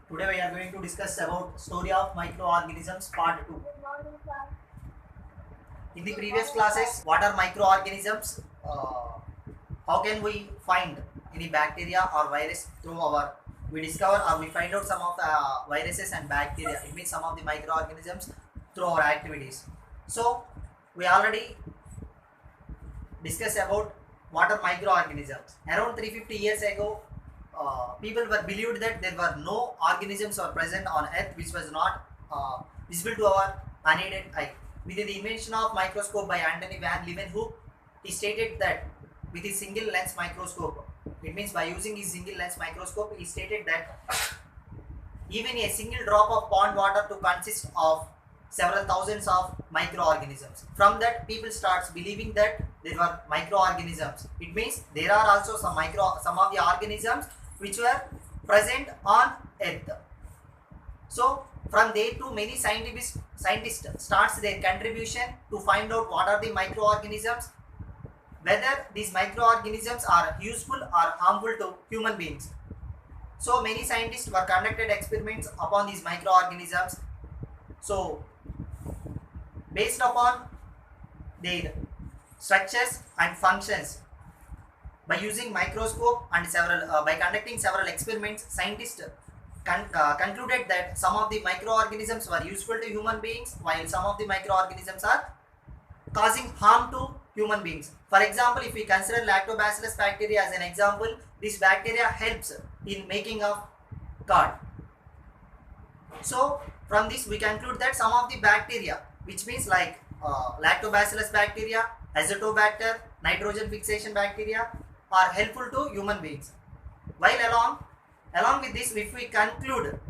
Today we are going to discuss about story of microorganisms part 2. In the previous classes, what are microorganisms? How can we find any bacteria or virus through our we discover or we find out some of the viruses and bacteria. It means some of the microorganisms through our activities. So we already discussed about what are microorganisms. Around 350 years ago, people were believed that there were no organisms or present on earth which was not visible to our unaided eye. With the invention of microscope by Antony van Leeuwenhoek, he stated that with his single lens microscope, it means by using his single lens microscope, he stated that even a single drop of pond water to consist of several thousands of microorganisms. From that, people starts believing that there were microorganisms. It means there are also some of the organisms which were present on earth. So from there to many scientists starts their contribution to find out what are the microorganisms, whether these microorganisms are useful or harmful to human beings. So many scientists were conducted experiments upon these microorganisms. So based upon their structures and functions, by using microscope and by conducting several experiments, scientists concluded that some of the microorganisms were useful to human beings, while some of the microorganisms are causing harm to human beings. For example, if we consider lactobacillus bacteria as an example, this bacteria helps in making of curd. So from this we conclude that some of the bacteria, which means like lactobacillus bacteria, azotobacter, nitrogen fixation bacteria, are helpful to human beings. While along with this, if we conclude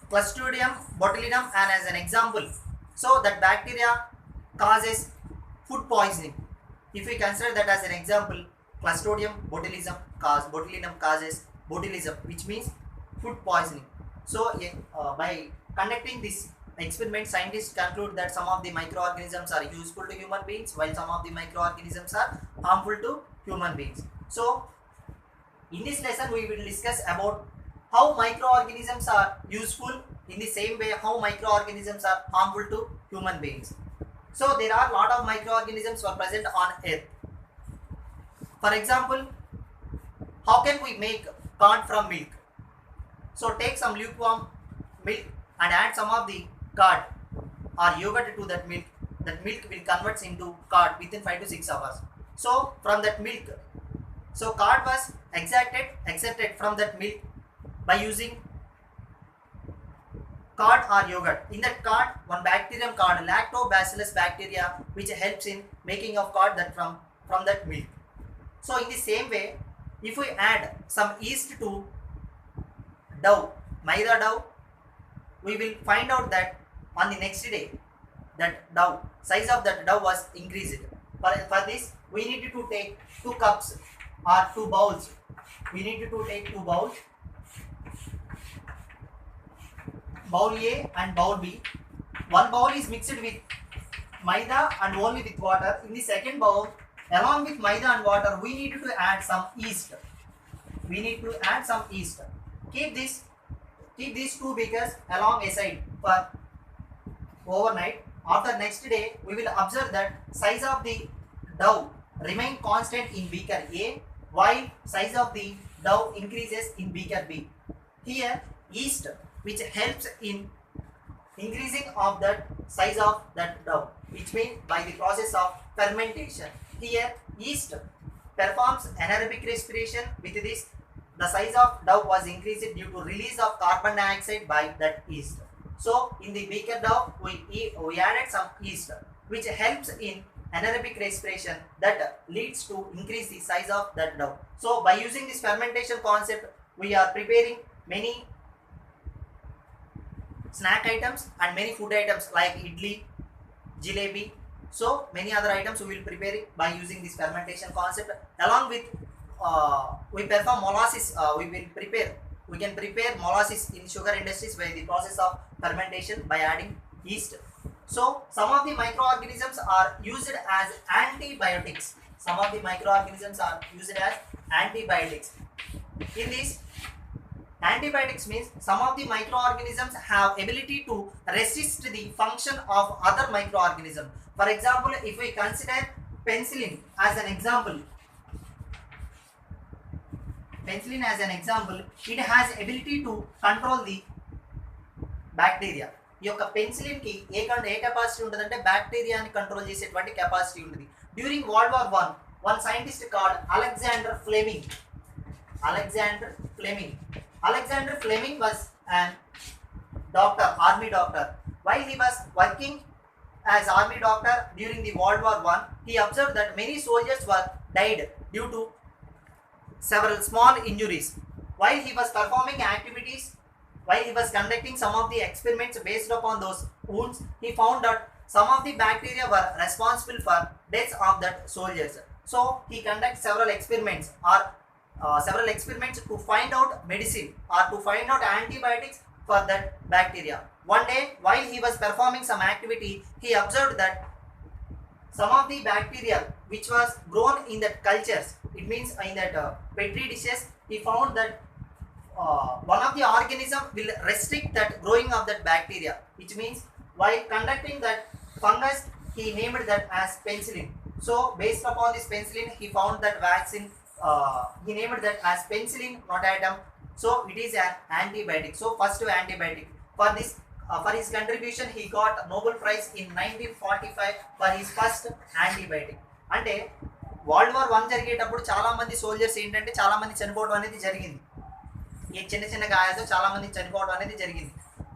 Clostridium botulinum and as an example, so that bacteria causes food poisoning. If we consider that as an example, Clostridium botulinum causes botulism, which means food poisoning. So by conducting this experiment, scientists conclude that some of the microorganisms are useful to human beings, while some of the microorganisms are harmful to human beings. So in this lesson we will discuss about how microorganisms are useful, in the same way how microorganisms are harmful to human beings. So there are a lot of microorganisms were present on earth. For example, how can we make curd from milk? So take some lukewarm milk and add some of the curd or yogurt to that milk. That milk will convert into curd within 5 to 6 hours. So from that milk, so curd was extracted from that milk by using curd or yogurt. In that curd, one bacterium called lactobacillus bacteria, which helps in making of curd that from that milk. So in the same way, if we add some yeast to dough, maida dough, we will find out that on the next day, that dough, size of that dough was increased. For this, we need to take 2 cups or 2 bowls. We need to take 2 bowls, bowl A and bowl B. One bowl is mixed with maida and only with water. In the second bowl, along with maida and water, we need to add some yeast. Keep these 2 beakers along a side for overnight. After next day, we will observe that size of the dough remain constant in beaker A, while size of the dough increases in beaker B. Here, yeast, which helps in increasing of that size of that dough, which means by the process of fermentation. Here, yeast performs anaerobic respiration. With this, the size of dough was increased due to release of carbon dioxide by that yeast. So in the beaker dough, we added some yeast, which helps in anaerobic respiration, that leads to increase the size of that dough. So by using this fermentation concept, we are preparing many snack items and many food items like idli, jalebi. So many other items we will prepare by using this fermentation concept. Along with we perform molasses, we can prepare molasses in sugar industries by the process of fermentation by adding yeast. So some of the microorganisms are used as antibiotics. In this, Antibiotics means some of the microorganisms have ability to resist the function of other microorganisms. For example, if we consider penicillin as an example, it has ability to control the bacteria. ఈ యొక్క పెన్సిలిన్కి ఏ capacity ఉంటుందంటే బ్యాక్టీరియాని control చేసేటువంటి capacity ఉంటుంది. During world war one scientist called Alexander Fleming was an doctor, army doctor. While he was working as army doctor during the World War I, he observed that many soldiers were died due to several small injuries. While he was conducting some of the experiments based upon those wounds, he found that some of the bacteria were responsible for deaths of that soldiers. So he conducted several experiments to find out medicine or to find out antibiotics for that bacteria. One day, while he was performing some activity, he observed that some of the bacteria which was grown in that cultures, it means in that petri dishes, he found that one of the organism will restrict that growing of that bacteria, which means while conducting that fungus, he named that as penicillin. So based upon this penicillin, he found that vaccine, he named that as penicillin notatum. So it is an antibiotic. So first antibiotic. For his contribution, he got Nobel Prize in 1945 for his first antibiotic. అంటే world war 1 జరిగేటప్పుడు చాలా మంది soldiers ఏంటంటే చాలా మంది చనిపోవడం అనేది జరిగింది. ఈ చిన్న గాయాలతో చాలా మంది చనిపోవడం అనేది జరిగింది.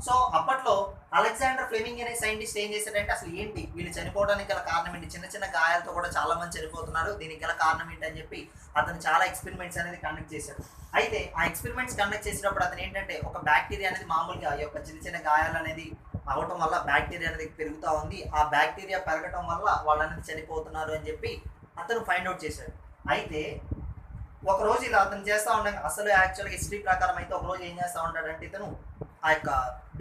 సో అప్పట్లో అలెగ్జాండర్ ఫ్లెమింగ్ అనే సైంటిస్ట్ ఏం చేశాడంటే అసలు ఏంటి వీళ్ళు చనిపోవడానికి గల కారణం ఏంటి, చిన్న గాయాలతో కూడా చాలా మంది చనిపోతున్నారు, దీనికి గల కారణం ఏంటి అని చెప్పి అతను చాలా ఎక్స్పెరిమెంట్స్ అనేది కండక్ట్ చేశాడు. అయితే ఆ ఎక్స్పెరిమెంట్స్ కండక్ట్ చేసినప్పుడు అతను ఏంటంటే ఒక బ్యాక్టీరియా అనేది మామూలుగా ఈ యొక్క చిన్న గాయాలు అనేది అవటం వల్ల బ్యాక్టీరియా అనేది పెరుగుతూ ఉంది, ఆ బ్యాక్టీరియా పెరగటం వల్ల వాళ్ళు అనేది చనిపోతున్నారు అని చెప్పి అతను ఫైండ్ అవుట్ చేశాడు. అయితే ఒకరోజు ఇలా అతను చేస్తూ ఉండగా అసలు యాక్చువల్గా హిస్టరీ ప్రకారం అయితే ఒకరోజు ఏం చేస్తూ ఉంటాడంటే ఇతను ఆ యొక్క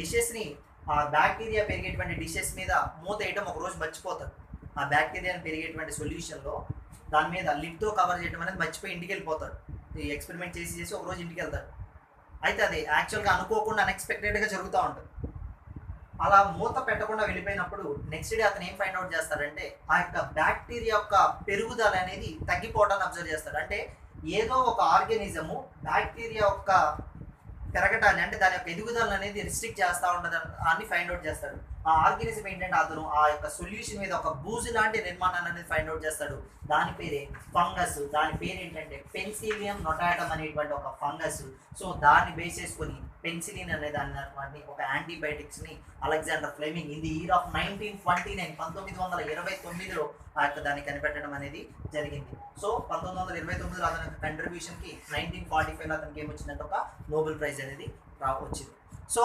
డిషెస్ని, ఆ బ్యాక్టీరియా పెరిగేటువంటి డిషెస్ మీద మూత వేయడం ఒకరోజు మర్చిపోతాడు. ఆ బ్యాక్టీరియాని పెరిగేటువంటి సొల్యూషన్లో దాని మీద లిడ్తో కవర్ చేయడం అనేది మర్చిపోయి ఇంటికి వెళ్ళిపోతాడు. ఈ ఎక్స్పెరిమెంట్ చేసి ఒకరోజు ఇంటికి వెళ్తాడు. అయితే అది యాక్చువల్గా అనుకోకుండా అన్ఎక్స్పెక్టెడ్గా జరుగుతూ ఉంటుంది. అలా మూత పెట్టకుండా వెళ్ళిపోయినప్పుడు నెక్స్ట్ డే అతను ఏం ఫైండ్ అవుట్ చేస్తాడంటే ఆ యొక్క బ్యాక్టీరియా యొక్క పెరుగుదల అనేది తగ్గిపోవడాన్ని అబ్జర్వ్ చేస్తాడు. అంటే ఏదో ఒక ఆర్గానిజము బ్యాక్టీరియా యొక్క పెరగటాన్ని, అంటే దాని యొక్క ఎదుగుదల అనేది రిస్ట్రిక్ట్ చేస్తూ ఉంటుంది అని ఫైండ్ అవుట్ చేస్తాడు. ఆ ఆర్గానిజం ఏంటంటే అతను ఆ యొక్క సొల్యూషన్ మీద ఒక బూజు లాంటి నిర్మాణాన్ని అనేది ఫైండ్ అవుట్ చేస్తాడు. దాని పేరే ఫంగస్. దాని పేరు ఏంటంటే పెన్సిలియం నొటాటమ్ అనేటువంటి ఒక ఫంగస్. సో దాన్ని బేస్ చేసుకొని పెన్సిలిన్ అనే దాన్ని ఒక యాంటీబయాటిక్స్ని Alexander Fleming in the year of 1929 1929లో ఆ యొక్క దాన్ని కనిపెట్టడం అనేది జరిగింది. సో 1929లో అతని కంట్రిబ్యూషన్కి 1945లో అతనికి ఏమొచ్చిందంటే ఒక నోబెల్ ప్రైజ్ అనేది వచ్చింది. సో